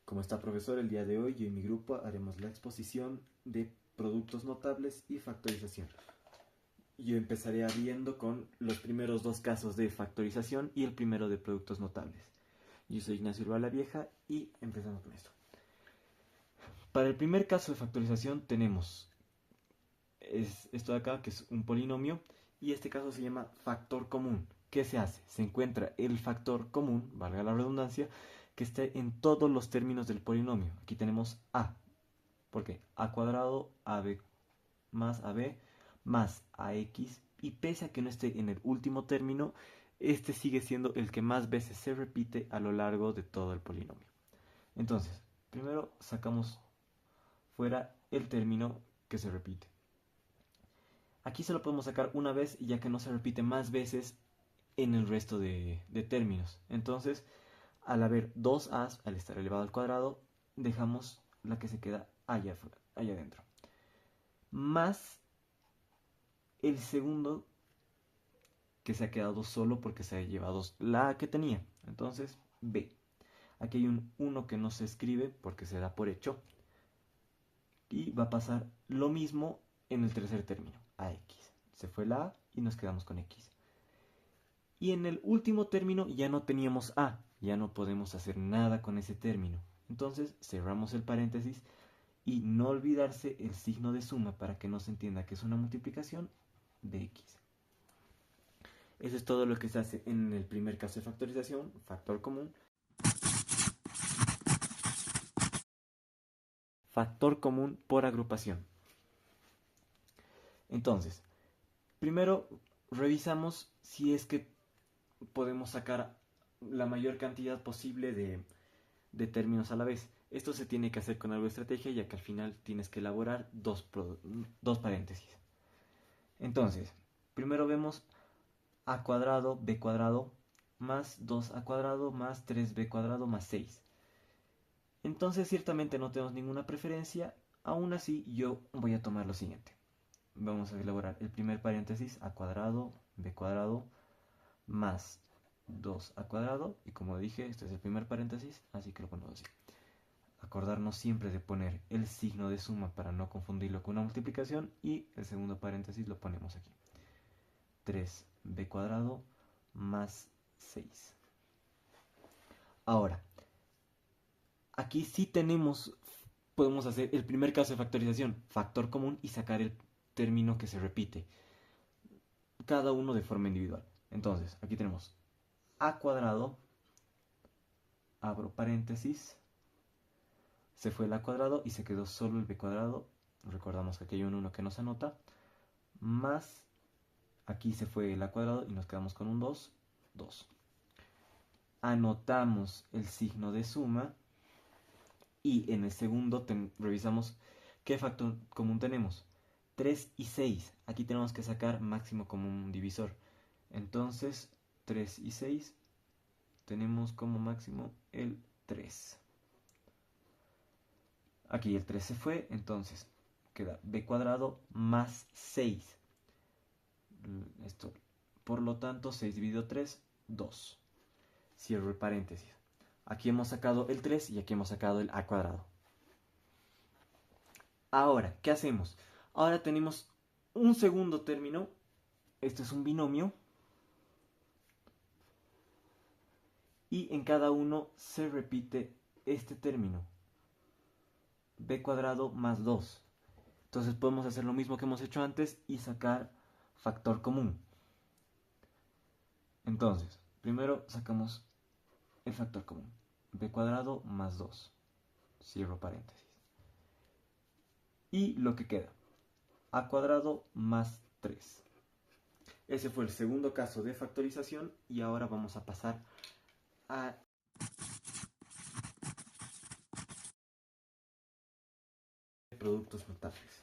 Como está profesor, el día de hoy yo y mi grupo haremos la exposición de productos notables y factorización. Yo empezaré viendo con los primeros dos casos de factorización y el primero de productos notables. Yo soy Ignacio Urbala Vieja y empezamos con esto. Para el primer caso de factorización tenemos esto de acá, que es un polinomio, y este caso se llama factor común. ¿Qué se hace? Se encuentra el factor común, valga la redundancia, que esté en todos los términos del polinomio. Aquí tenemos a, porque a cuadrado, ab más ab más ax, y pese a que no esté en el último término, este sigue siendo el que más veces se repite a lo largo de todo el polinomio. Entonces, primero sacamos fuera el término que se repite. Aquí solo podemos sacar una vez, ya que no se repite más veces en el resto de términos. Entonces, al haber dos a's, al estar elevado al cuadrado, dejamos la que se queda allá adentro. Más el segundo, que se ha quedado solo porque se ha llevado la a que tenía. Entonces, b. Aquí hay un 1 que no se escribe porque se da por hecho. Y va a pasar lo mismo en el tercer término, ax. Se fue la a y nos quedamos con x. Y en el último término ya no teníamos a, ya no podemos hacer nada con ese término. Entonces cerramos el paréntesis y no olvidarse el signo de suma para que no se entienda que es una multiplicación de x. Eso es todo lo que se hace en el primer caso de factorización, factor común. Factor común por agrupación. Entonces, primero revisamos si es que podemos sacar la mayor cantidad posible de términos a la vez. Esto se tiene que hacer con algo de estrategia, ya que al final tienes que elaborar dos paréntesis. Entonces, primero vemos a cuadrado, b cuadrado, más 2a cuadrado, más 3b cuadrado, más 6. Entonces, ciertamente no tenemos ninguna preferencia. Aún así, yo voy a tomar lo siguiente. Vamos a elaborar el primer paréntesis, a cuadrado, b cuadrado, más 2a cuadrado. Y como dije, este es el primer paréntesis, así que lo ponemos así. Acordarnos siempre de poner el signo de suma para no confundirlo con una multiplicación. Y el segundo paréntesis lo ponemos aquí. 3b cuadrado más 6. Ahora, aquí sí podemos hacer el primer caso de factorización, factor común, y sacar el término que se repite, cada uno de forma individual. Entonces, aquí tenemos a cuadrado, abro paréntesis, se fue el a cuadrado y se quedó solo el b cuadrado. Recordamos que aquí hay un 1 que nos anota, más, aquí se fue el a cuadrado y nos quedamos con un 2, 2. Anotamos el signo de suma y en el segundo revisamos qué factor común tenemos. 3 y 6. Aquí tenemos que sacar máximo común divisor. Entonces, 3 y 6 tenemos como máximo el 3. Aquí el 3 se fue, entonces queda b cuadrado más 6. Esto, por lo tanto, 6 dividido 3, 2. Cierro el paréntesis. Aquí hemos sacado el 3 y aquí hemos sacado el a cuadrado. Ahora, ¿qué hacemos? Ahora tenemos un segundo término. Este es un binomio. Y en cada uno se repite este término. B cuadrado más 2. Entonces podemos hacer lo mismo que hemos hecho antes y sacar factor común. Entonces, primero sacamos el factor común. B cuadrado más 2. Cierro paréntesis. Y lo que queda, a cuadrado más 3. Ese fue el segundo caso de factorización y ahora vamos a pasar a productos notables.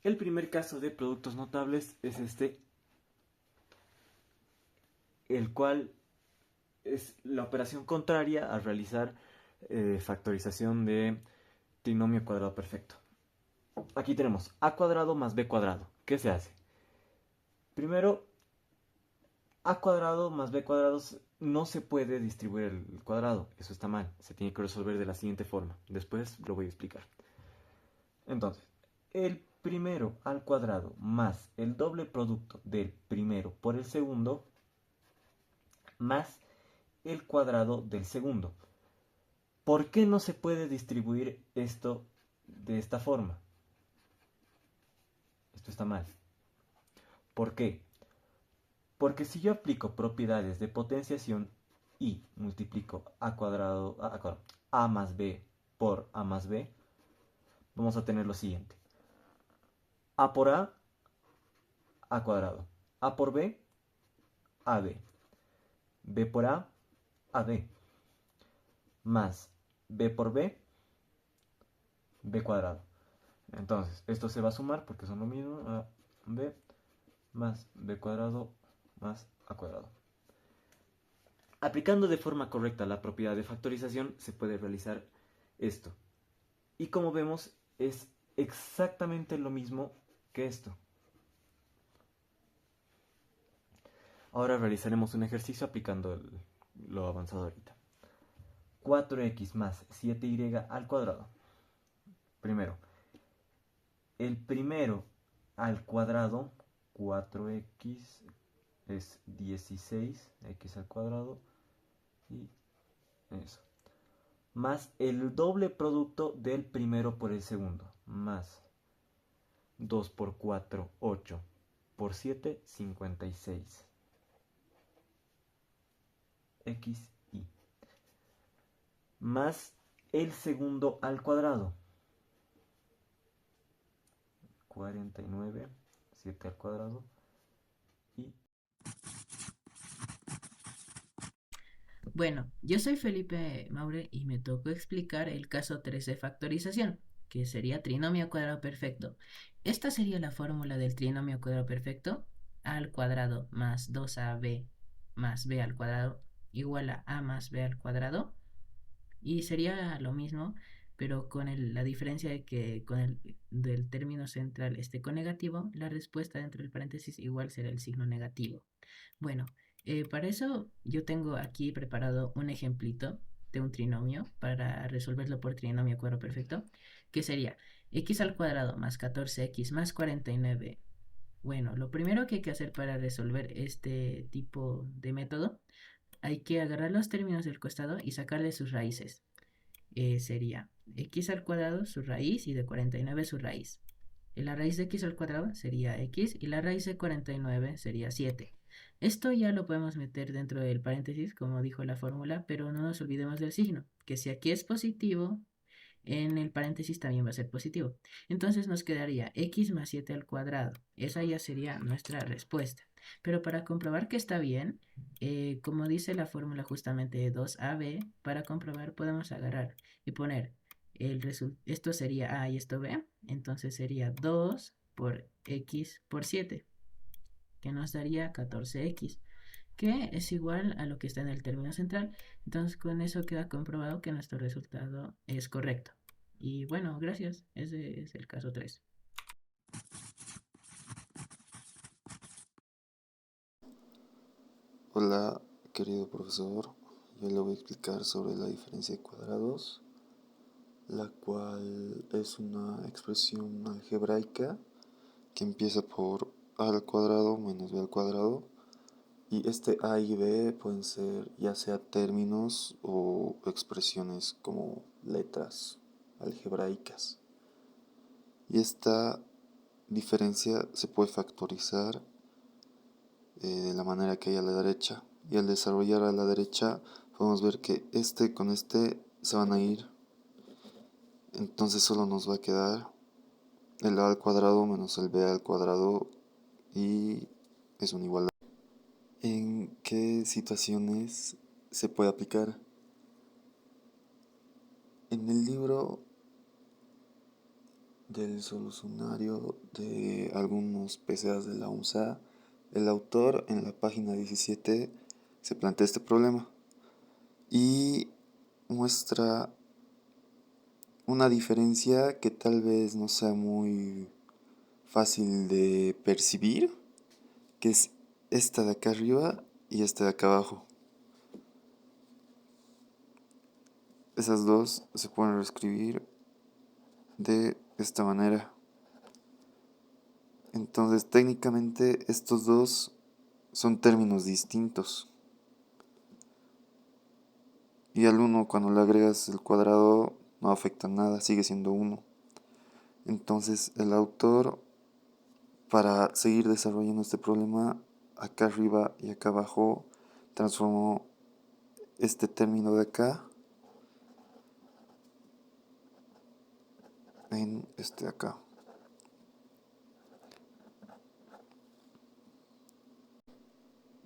El primer caso de productos notables es este, el cual es la operación contraria a realizar factorización de trinomio cuadrado perfecto. Aquí tenemos a cuadrado más b cuadrado. ¿Qué se hace? Primero, a cuadrado más b cuadrado no se puede distribuir el cuadrado, eso está mal, se tiene que resolver de la siguiente forma, después lo voy a explicar. Entonces, el primero al cuadrado más el doble producto del primero por el segundo más el cuadrado del segundo. ¿Por qué no se puede distribuir esto de esta forma? Esto está mal. ¿Por qué? Porque si yo aplico propiedades de potenciación y multiplico a más b por a más b, vamos a tener lo siguiente. A por a cuadrado. A por b, ab. B por a, ab. Más b por b, b cuadrado. Entonces, esto se va a sumar porque son lo mismo, a b más b cuadrado más a cuadrado. Aplicando de forma correcta la propiedad de factorización, se puede realizar esto. Y como vemos, es exactamente lo mismo que esto. Ahora realizaremos un ejercicio aplicando lo avanzado ahorita. 4x más 7y al cuadrado. Primero, el primero al cuadrado, 4x es 16, x al cuadrado, y eso. Más el doble producto del primero por el segundo, más 2 por 4, 8, por 7, 56. X, Y. Más el segundo al cuadrado, 49, 7 al cuadrado, y... Bueno, yo soy Felipe Maure y me tocó explicar el caso 3 de factorización, que sería trinomio cuadrado perfecto. Esta sería la fórmula del trinomio cuadrado perfecto: a al cuadrado más 2ab más b al cuadrado igual a más b al cuadrado. Y sería lo mismo, pero con la diferencia de que con el del término central esté con negativo, la respuesta dentro del paréntesis igual será el signo negativo. Bueno, para eso yo tengo aquí preparado un ejemplito de un trinomio para resolverlo por trinomio cuadrado perfecto, que sería x al cuadrado más 14x más 49. Bueno, lo primero que hay que hacer para resolver este tipo de método, hay que agarrar los términos del costado y sacarle sus raíces. Sería x al cuadrado su raíz y de 49 su raíz. La raíz de x al cuadrado sería x y la raíz de 49 sería 7. Esto ya lo podemos meter dentro del paréntesis, como dijo la fórmula, pero no nos olvidemos del signo, que si aquí es positivo, en el paréntesis también va a ser positivo. Entonces nos quedaría x más 7 al cuadrado. Esa ya sería nuestra respuesta. Pero para comprobar que está bien, como dice la fórmula justamente de 2ab, para comprobar podemos agarrar y poner esto sería a y esto b. Entonces sería 2 por x por 7, que nos daría 14x, que es igual a lo que está en el término central. Entonces con eso queda comprobado que nuestro resultado es correcto. Y bueno, gracias. Ese es el caso 3. Hola, querido profesor. Yo le voy a explicar sobre la diferencia de cuadrados, la cual es una expresión algebraica que empieza por a al cuadrado menos b al cuadrado. Y este a y b pueden ser ya sea términos o expresiones como letras algebraicas. Y esta diferencia se puede factorizar de la manera que hay a la derecha. Y al desarrollar a la derecha podemos ver que este con este se van a ir. Entonces solo nos va a quedar el a al cuadrado menos el b al cuadrado y es una igualdad. ¿En qué situaciones se puede aplicar? En el libro del solucionario de algunos PCAs de la UNSA, el autor en la página 17 se plantea este problema y muestra una diferencia que tal vez no sea muy fácil de percibir, que es esta de acá arriba y esta de acá abajo. esas dos se pueden reescribir de esta manera. Entonces, técnicamente estos dos son términos distintos. Y al uno, cuando le agregas el cuadrado, no afecta nada, sigue siendo uno. Entonces, el autor, para seguir desarrollando este problema, acá arriba y acá abajo, transformó este término de acá en este de acá.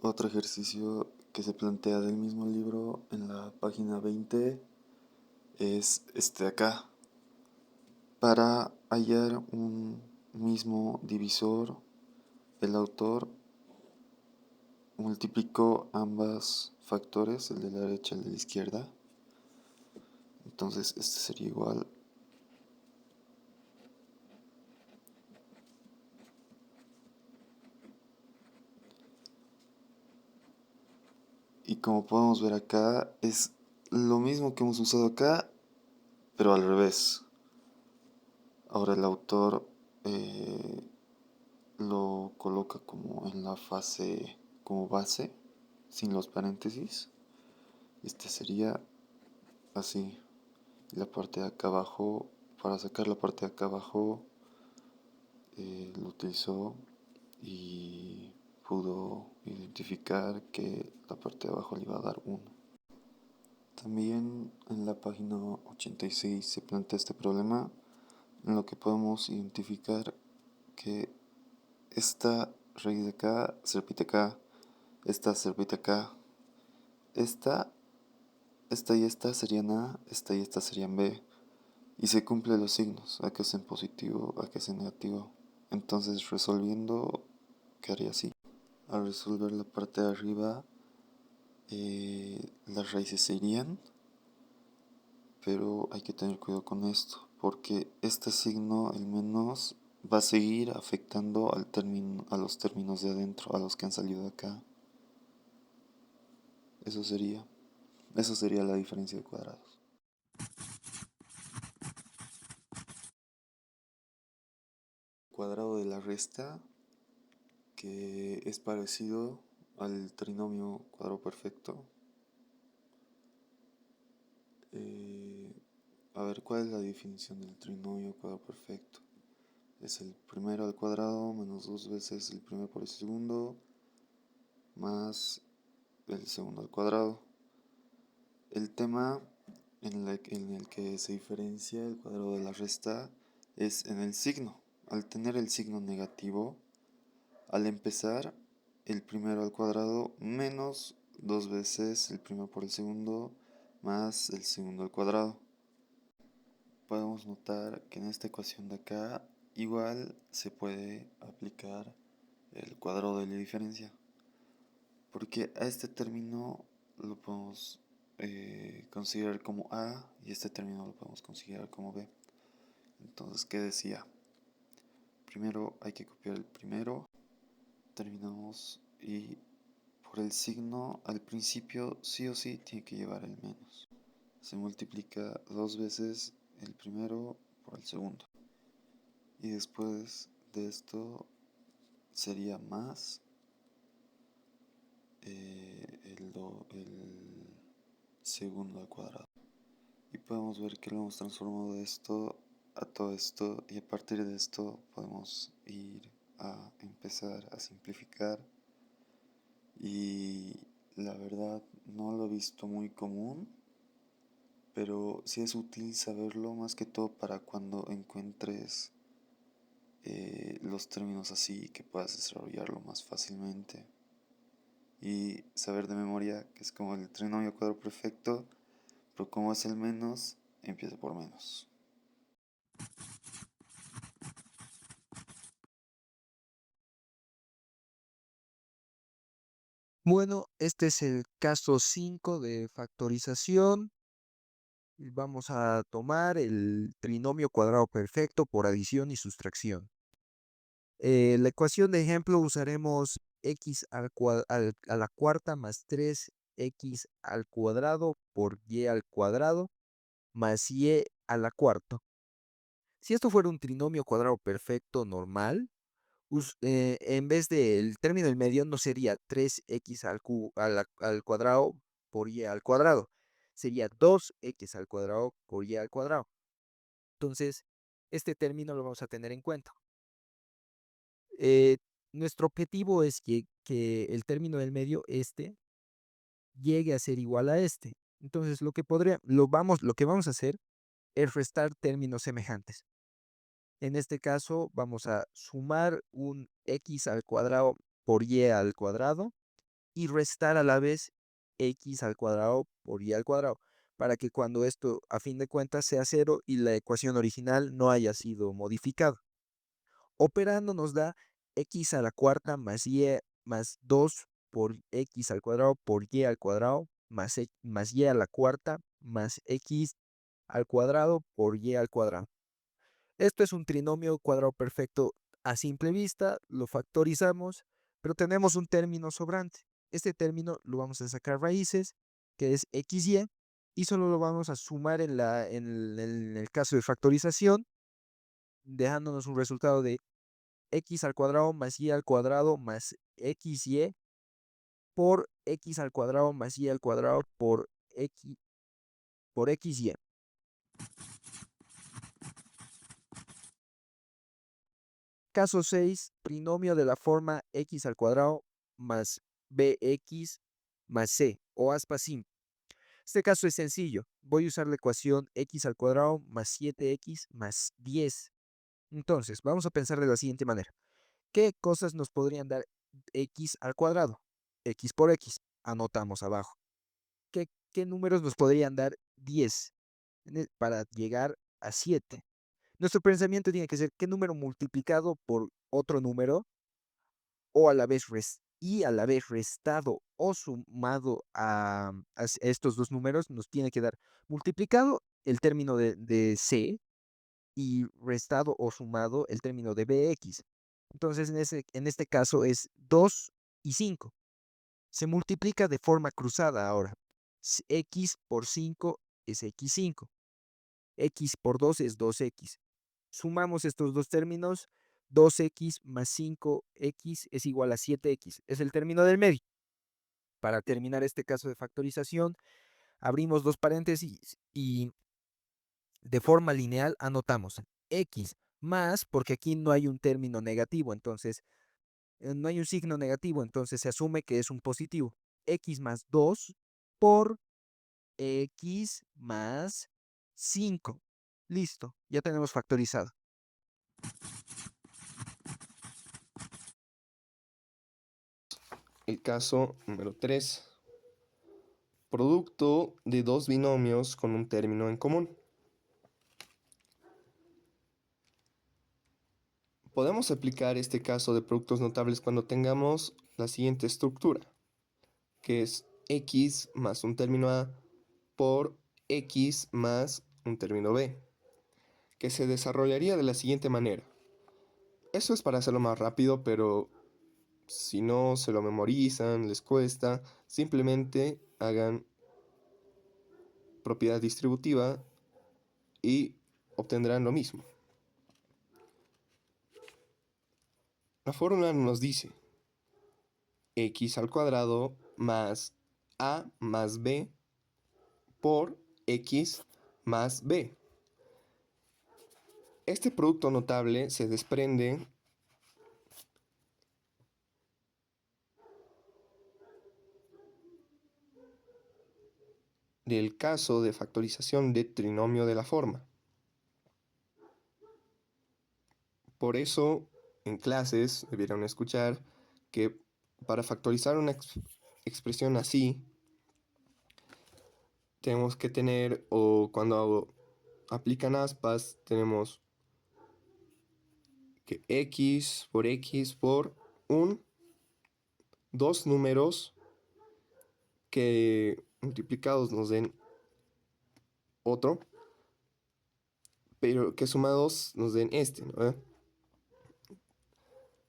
Otro ejercicio que se plantea del mismo libro en la página 20 es este de acá. Para hallar un mismo divisor, el autor multiplicó ambos factores, el de la derecha y el de la izquierda. Entonces este sería igual y como podemos ver acá es lo mismo que hemos usado acá, pero al revés. Ahora el autor lo coloca como en la fase como base, sin los paréntesis. Este sería así. La parte de acá abajo, para sacar la parte de acá abajo, lo utilizó y pudo identificar que la parte de abajo le iba a dar 1. También en la página 86 se plantea este problema en lo que podemos identificar que esta raíz de acá se repite acá, esta se repite acá, esta y esta serían A, esta y esta serían B, y se cumplen los signos, acá es en positivo, acá es en negativo. Entonces resolviendo quedaría así. Al resolver la parte de arriba, las raíces se irían, pero hay que tener cuidado con esto, porque este signo, el menos, va a seguir afectando al término, a los términos de adentro, a los que han salido de acá. Eso sería, eso sería la diferencia de cuadrados. Cuadrado de la resta, que es parecido al trinomio cuadrado perfecto. A ver, ¿cuál es la definición del trinomio cuadrado perfecto? Es el primero al cuadrado menos dos veces el primero por el segundo más el segundo al cuadrado. El tema en el que se diferencia el cuadrado de la resta es en el signo. Al tener el signo negativo, al empezar el primero al cuadrado menos dos veces el primero por el segundo más el segundo al cuadrado. Podemos notar que en esta ecuación de acá igual se puede aplicar el cuadrado de la diferencia, porque a este término lo podemos considerar como A y este término lo podemos considerar como B. Entonces, ¿qué decía? Primero hay que copiar el primero, terminamos y por el signo al principio sí o sí tiene que llevar el menos. Se multiplica dos veces el primero por el segundo. Y después de esto sería más el segundo al cuadrado. Y podemos ver que lo hemos transformado de esto a todo esto y a partir de esto podemos ir a empezar a simplificar y la verdad no lo he visto muy común, pero sí es útil saberlo más que todo para cuando encuentres los términos así que puedas desarrollarlo más fácilmente y saber de memoria que es como el trinomio cuadrado perfecto, pero como es el menos, empieza por menos. Bueno, este es el caso 5 de factorización. Y vamos a tomar el trinomio cuadrado perfecto por adición y sustracción. La ecuación de ejemplo usaremos x a la cuarta más 3x al cuadrado por y al cuadrado. más y a la cuarta. Si esto fuera un trinomio cuadrado perfecto normal, en vez del término del medio no sería 3x al cuadrado por y al cuadrado, sería 2x al cuadrado por y al cuadrado. Entonces, este término lo vamos a tener en cuenta. Nuestro objetivo es que el término del medio, llegue a ser igual a este. Entonces, lo que vamos a hacer es restar términos semejantes. En este caso, vamos a sumar un x al cuadrado por y al cuadrado y restar a la vez x al cuadrado por y al cuadrado, para que cuando esto a fin de cuentas sea 0 y la ecuación original no haya sido modificada. Operando nos da x a la cuarta más y más 2 por x al cuadrado por y al cuadrado más y a la cuarta más x al cuadrado por y al cuadrado. Esto es un trinomio cuadrado perfecto a simple vista, lo factorizamos, pero tenemos un término sobrante. Este término lo vamos a sacar raíces, que es xy, y solo lo vamos a sumar en el caso de factorización, dejándonos un resultado de x al cuadrado más y al cuadrado más xy por x al cuadrado más y al cuadrado por xy. Caso 6, trinomio de la forma x al cuadrado más bx más c, o aspa simple. Este caso es sencillo. Voy a usar la ecuación x al cuadrado más 7x más 10. Entonces, vamos a pensar de la siguiente manera. ¿Qué cosas nos podrían dar x al cuadrado? X por x. Anotamos abajo. ¿Qué números nos podrían dar 10 para llegar a 7? Nuestro pensamiento tiene que ser qué número multiplicado por otro número o a la vez restado o sumado a estos dos números nos tiene que dar multiplicado el término de C y restado o sumado el término de BX. Entonces, en este caso es 2 y 5. Se multiplica de forma cruzada ahora. X por 5 es X5. X por 2 es 2X. Sumamos estos dos términos, 2x más 5x es igual a 7x. Es el término del medio. Para terminar este caso de factorización, abrimos dos paréntesis y de forma lineal anotamos x más, porque aquí no hay un término negativo, entonces no hay un signo negativo, entonces se asume que es un positivo. X más 2 por x más 5. Listo, ya tenemos factorizado. El caso número 3. Producto de dos binomios con un término en común. Podemos aplicar este caso de productos notables cuando tengamos la siguiente estructura, que es x más un término a por x más un término b, que se desarrollaría de la siguiente manera. Eso es para hacerlo más rápido, pero si no se lo memorizan, les cuesta, simplemente hagan propiedad distributiva y obtendrán lo mismo. La fórmula nos dice x al cuadrado más a más b por x más b. Este producto notable se desprende del caso de factorización de trinomio de la forma. Por eso, en clases debieron escuchar que para factorizar una expresión así, tenemos que tener, o cuando aplican aspas, tenemos que x por dos números que multiplicados nos den otro, pero que sumados nos den este, ¿no?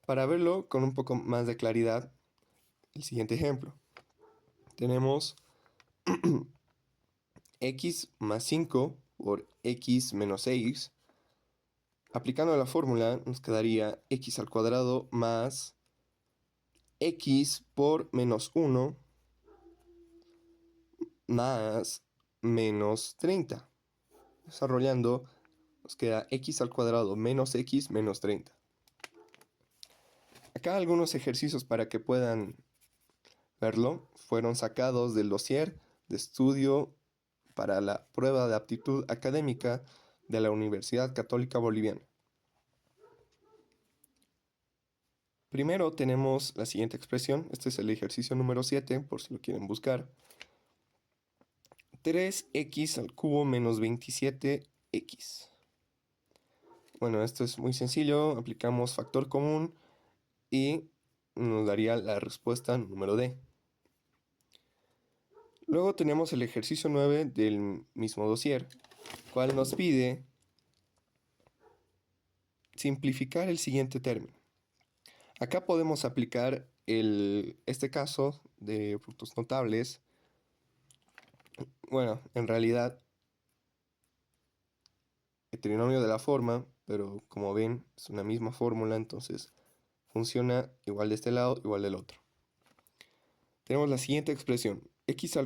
Para verlo con un poco más de claridad, el siguiente ejemplo. Tenemos x más 5 por x menos 6. Aplicando la fórmula nos quedaría x al cuadrado más x por menos 1 más menos 30. Desarrollando nos queda x al cuadrado menos x menos 30. Acá algunos ejercicios para que puedan verlo fueron sacados del dossier de estudio para la prueba de aptitud académica de la Universidad Católica Boliviana. Primero tenemos la siguiente expresión. Este es el ejercicio número 7, por si lo quieren buscar. 3x al cubo menos 27x. Bueno, esto es muy sencillo. Aplicamos factor común y nos daría la respuesta número D. Luego tenemos el ejercicio 9 del mismo dossier, cual nos pide simplificar el siguiente término. Acá podemos aplicar este caso de productos notables. Bueno, en realidad el trinomio de la forma, pero como ven es una misma fórmula, entonces funciona igual de este lado, igual del otro. Tenemos la siguiente expresión: x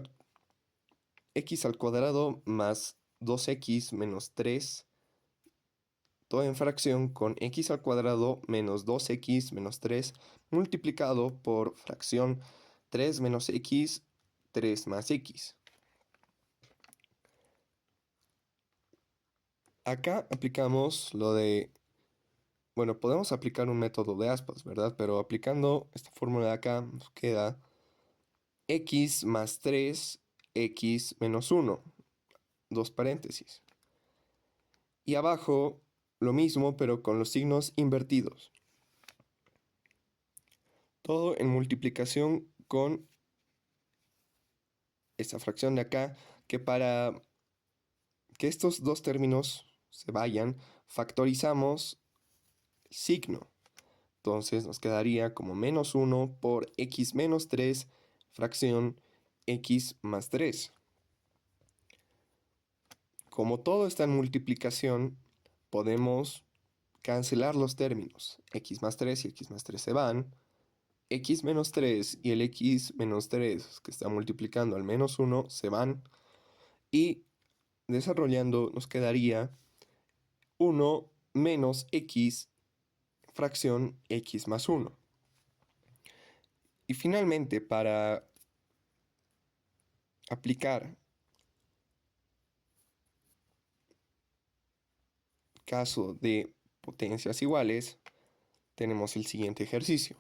al cuadrado más 2x menos 3, todo en fracción, con x al cuadrado menos 2x menos 3 multiplicado por fracción 3 menos x, 3 más x. Acá aplicamos lo de, bueno, podemos aplicar un método de aspas, ¿verdad? Pero aplicando esta fórmula de acá nos queda x más 3, x menos 1, dos paréntesis. Y abajo lo mismo, pero con los signos invertidos. Todo en multiplicación con esta fracción de acá, que para que estos dos términos se vayan, factorizamos el signo. Entonces nos quedaría como menos 1 por x menos 3, fracción x más 3. Como todo está en multiplicación, podemos cancelar los términos. X más 3 y x más 3 se van. X menos 3 y el x menos 3 que está multiplicando al menos 1 se van. Y desarrollando nos quedaría 1 menos x, fracción x más 1. Y finalmente, para aplicar caso de potencias iguales, tenemos el siguiente ejercicio.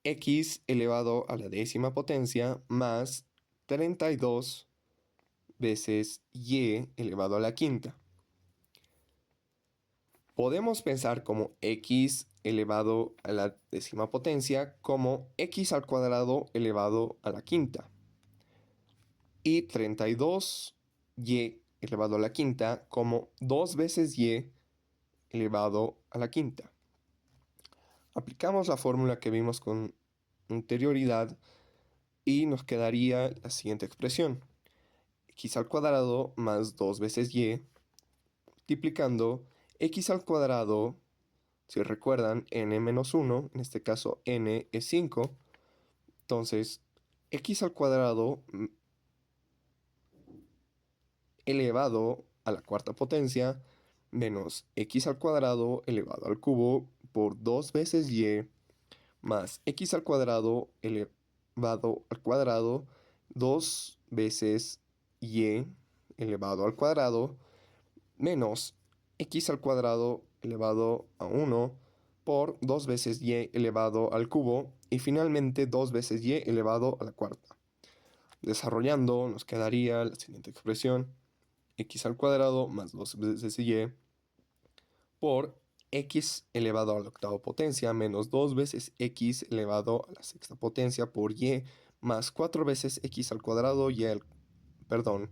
X elevado a la décima potencia más 32 veces y elevado a la quinta. Podemos pensar como x elevado a la décima potencia como x al cuadrado elevado a la quinta. Y 32y elevado a la quinta como 2 veces y elevado a la quinta. Aplicamos la fórmula que vimos con anterioridad y nos quedaría la siguiente expresión: x al cuadrado más 2 veces y multiplicando x al cuadrado, si recuerdan, n menos 1, en este caso n es 5, entonces x al cuadrado elevado a la cuarta potencia menos x al cuadrado elevado al cubo por 2 veces y más x al cuadrado elevado al cuadrado 2 veces y elevado al cuadrado menos x al cuadrado elevado a 1 por 2 veces y elevado al cubo y finalmente 2 veces y elevado a la cuarta. Desarrollando nos quedaría la siguiente expresión: x al cuadrado más 2 veces y por x elevado a la octava potencia menos 2 veces x elevado a la sexta potencia por y más 4 veces x al cuadrado perdón,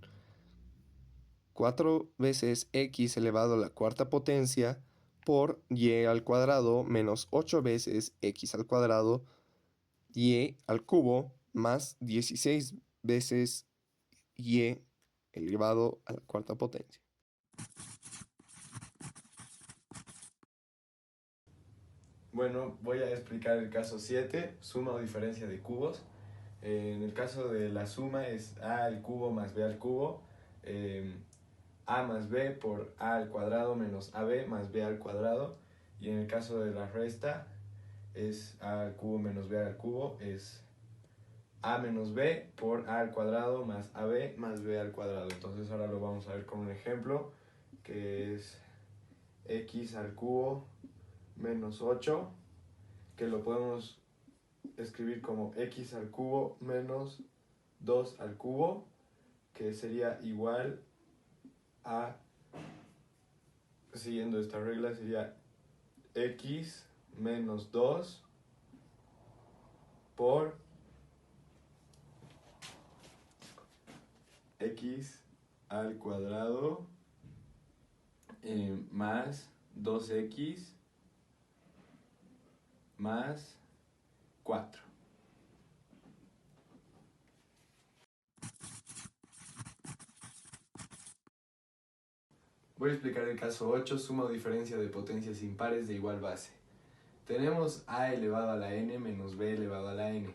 4 veces x elevado a la cuarta potencia por y al cuadrado menos 8 veces x al cuadrado y al cubo más 16 veces y elevado a la cuarta potencia. Bueno, voy a explicar el caso 7, suma o diferencia de cubos. En el caso de la suma es a al cubo más b al cubo, a más b por a al cuadrado menos ab más b al cuadrado. Y en el caso de la resta es a al cubo menos b al cubo, es a menos b por a al cuadrado más ab más b al cuadrado. Entonces ahora lo vamos a ver con un ejemplo que es x al cubo menos 8, que lo podemos escribir como x al cubo menos 2 al cubo, que sería igual a, siguiendo esta regla, sería x menos 2 por x al cuadrado más 2x más 4. Voy a explicar el caso 8, suma o diferencia de potencias impares de igual base. Tenemos a elevado a la n menos b elevado a la n.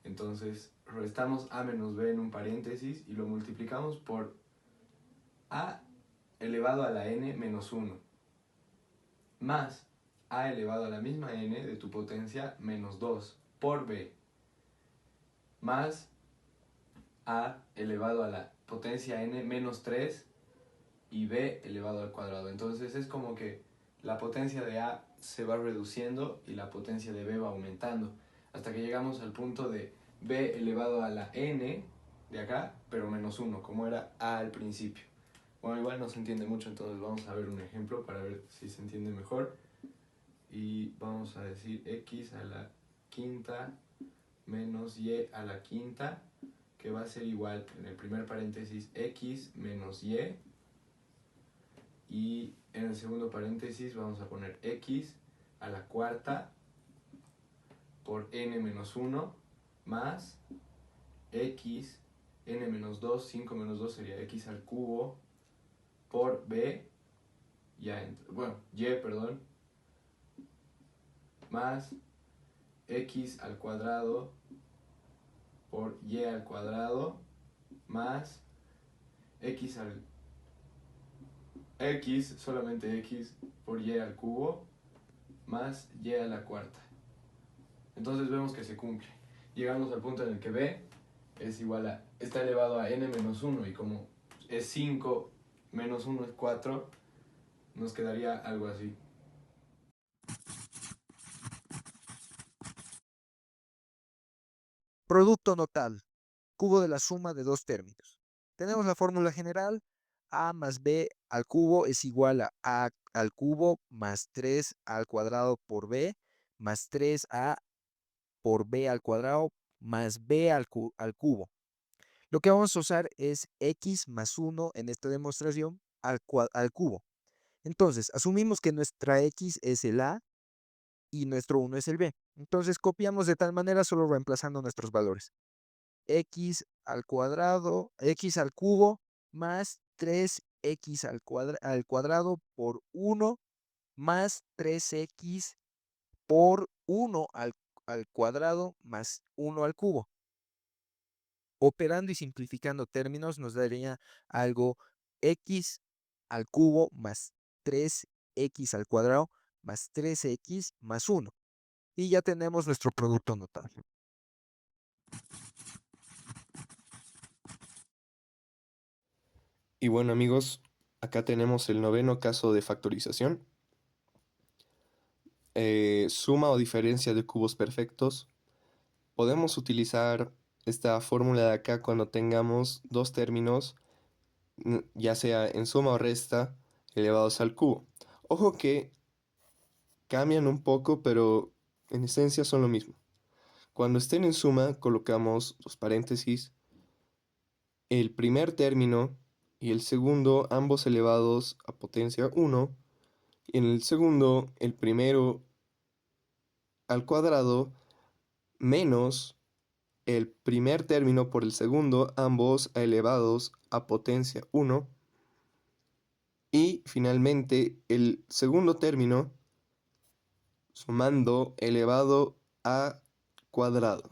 Entonces restamos a menos b en un paréntesis y lo multiplicamos por a elevado a la n menos 1 más a elevado a la misma n de tu potencia menos 2 por b más a elevado a la potencia n menos 3 y b elevado al cuadrado. Entonces es como que la potencia de a se va reduciendo y la potencia de b va aumentando hasta que llegamos al punto de b elevado a la n de acá, pero menos 1, como era a al principio. Bueno, igual no se entiende mucho, entonces vamos a ver un ejemplo para ver si se entiende mejor. Y vamos a decir x a la quinta menos y a la quinta, que va a ser igual, en el primer paréntesis, x menos y en el segundo paréntesis vamos a poner x a la cuarta por n menos 1 más x, n menos 2, 5 menos 2 sería x al cubo por b, y, perdón, más x al cuadrado por y al cuadrado más solamente x por y al cubo más y a la cuarta. Entonces vemos que se cumple. Llegamos al punto en el que b es igual a, está elevado a n menos 1 y como es 5 menos 1 es 4, nos quedaría algo así. Producto notable. Cubo de la suma de dos términos. Tenemos la fórmula general. A más b al cubo es igual a al cubo más 3 al cuadrado por b más 3a por b al cuadrado más b al cubo. Lo que vamos a usar es x más 1 en esta demostración al cubo. Entonces, asumimos que nuestra x es el a y nuestro 1 es el b. Entonces, copiamos de tal manera solo reemplazando nuestros valores. X al cuadrado, x al cubo más 3x al cuadrado por 1 más 3x por 1 al cuadrado más 1 al cubo. Operando y simplificando términos nos daría algo x al cubo más 3x al cuadrado más 3x más 1. Y ya tenemos nuestro producto notable. Y bueno, amigos, acá tenemos el noveno caso de factorización. Suma o diferencia de cubos perfectos. Podemos utilizar esta fórmula de acá cuando tengamos dos términos, ya sea en suma o resta, elevados al cubo. Ojo que cambian un poco, pero en esencia son lo mismo. Cuando estén en suma, colocamos los paréntesis, el primer término y el segundo, ambos elevados a potencia 1. Y en el segundo, el primero al cuadrado menos el primer término por el segundo, ambos elevados a potencia 1. Y finalmente el segundo término sumando elevado a cuadrado.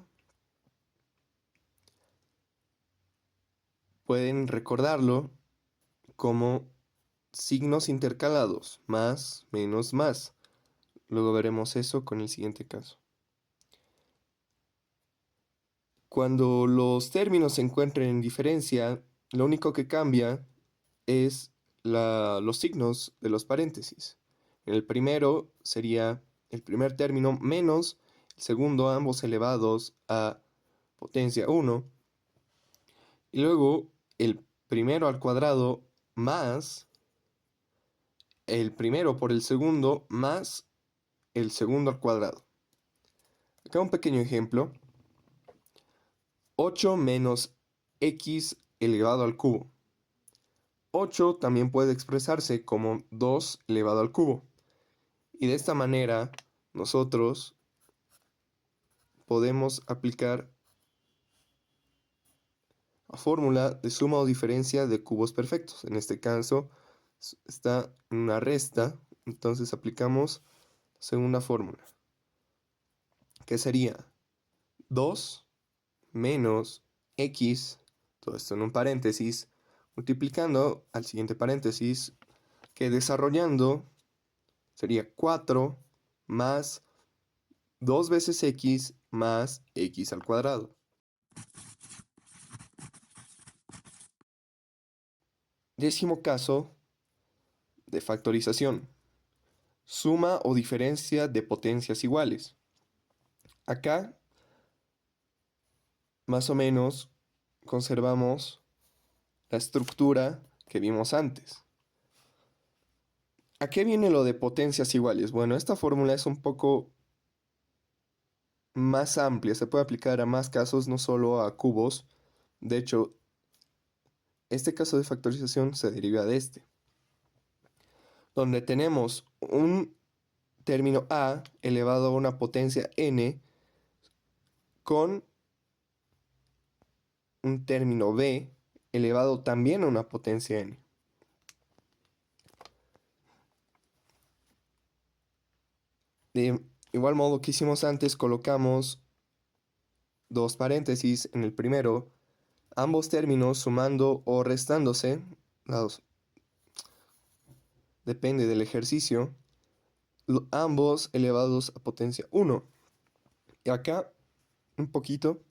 Pueden recordarlo como signos intercalados, más, menos, más. Luego veremos eso con el siguiente caso. Cuando los términos se encuentren en diferencia, lo único que cambia es los signos de los paréntesis. En el primero sería el primer término menos el segundo, ambos elevados a potencia 1. Y luego el primero al cuadrado más el primero por el segundo más el segundo al cuadrado. Acá un pequeño ejemplo. 8 menos x elevado al cubo. 8 también puede expresarse como 2 elevado al cubo. Y de esta manera nosotros podemos aplicar la fórmula de suma o diferencia de cubos perfectos. En este caso está una resta, entonces aplicamos la segunda fórmula, que sería 2 menos x, todo esto en un paréntesis, multiplicando al siguiente paréntesis, que desarrollando sería 4 más 2 veces x más x al cuadrado. Décimo caso de factorización. Suma o diferencia de potencias iguales. Acá, más o menos, conservamos la estructura que vimos antes. ¿A qué viene lo de potencias iguales? Bueno, esta fórmula es un poco más amplia, se puede aplicar a más casos, no solo a cubos. De hecho, este caso de factorización se deriva de este, donde tenemos un término a elevado a una potencia n con un término b elevado también a una potencia n. De igual modo que hicimos antes, colocamos dos paréntesis en el primero, ambos términos sumando o restándose, depende del ejercicio, ambos elevados a potencia 1. Y acá, un poquito,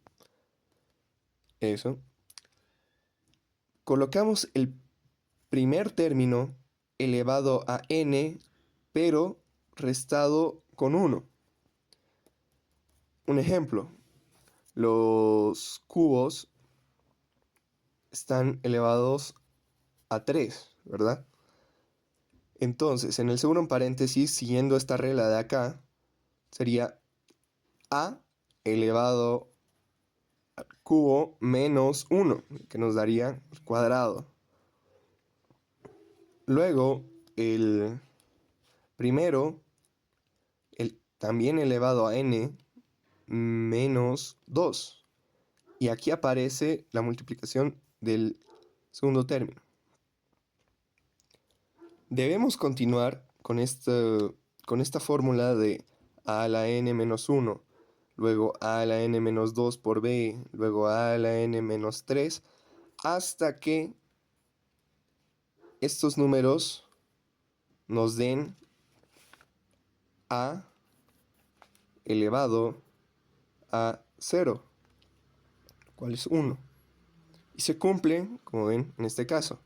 eso. Colocamos el primer término elevado a n, pero restado con 1. Un ejemplo, los cubos están elevados a 3, ¿verdad? Entonces, en el segundo paréntesis, siguiendo esta regla de acá, sería a elevado al cubo menos 1, que nos daría el cuadrado. Luego, el primero, también elevado a n, menos 2. Y aquí aparece la multiplicación del segundo término. Debemos continuar con esta fórmula de a a la n menos 1, luego a a la n menos 2 por b, luego a a la n menos 3, hasta que estos números nos den a elevado a 0, cual es 1. Y se cumple, como ven en este caso,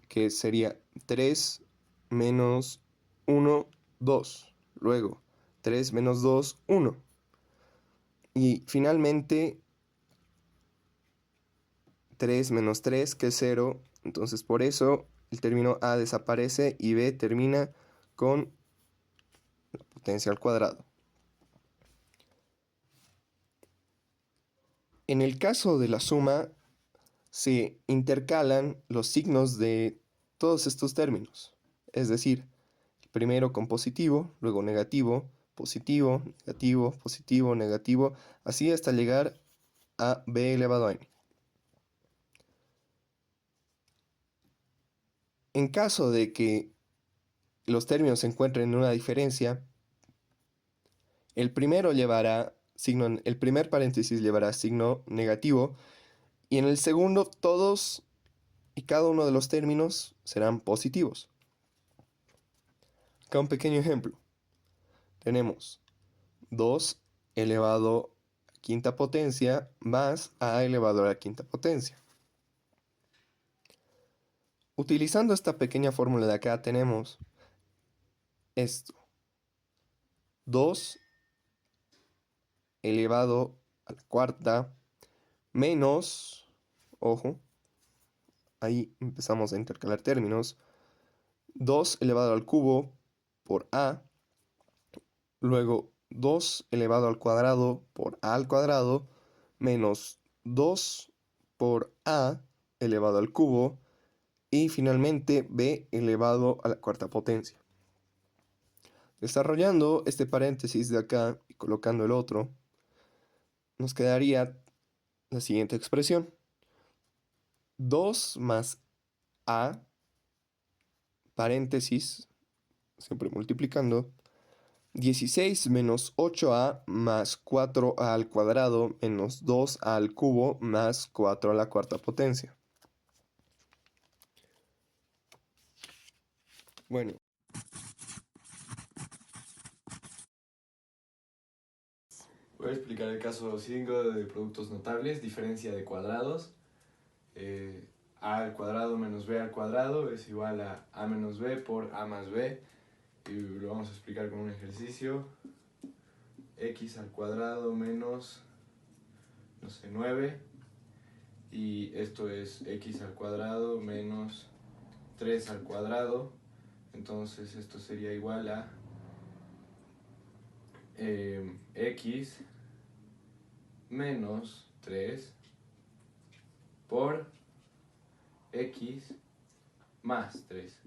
que sería 3 menos 1, 2. Luego 3 menos 2, 1. Y finalmente 3 menos 3, que es 0. Entonces por eso el término a desaparece y b termina con la potencia al cuadrado. En el caso de la suma, se intercalan los signos de todos estos términos. Es decir, el primero con positivo, luego negativo, positivo, negativo, positivo, negativo, así hasta llegar a b elevado a n. En caso de que los términos se encuentren en una diferencia, el primer paréntesis llevará signo negativo y en el segundo todos y cada uno de los términos serán positivos. Acá un pequeño ejemplo. Tenemos 2 elevado a quinta potencia más a elevado a la quinta potencia. Utilizando esta pequeña fórmula de acá tenemos esto. 2 elevado a la cuarta menos, ojo, ahí empezamos a intercalar términos, 2 elevado al cubo por a, luego 2 elevado al cuadrado por a al cuadrado menos 2 por a elevado al cubo y finalmente b elevado a la cuarta potencia. Desarrollando este paréntesis de acá y colocando el otro, nos quedaría la siguiente expresión. 2 más a, paréntesis, siempre multiplicando, 16 menos 8a más 4a al cuadrado menos 2a al cubo más 4 a la cuarta potencia. Bueno. Voy a explicar el caso 5 de productos notables, diferencia de cuadrados. A al cuadrado menos b al cuadrado es igual a menos b por a más b. Y lo vamos a explicar con un ejercicio. X al cuadrado menos, 9. Y esto es x al cuadrado menos 3 al cuadrado. Entonces esto sería igual a x menos 3 por x más 3.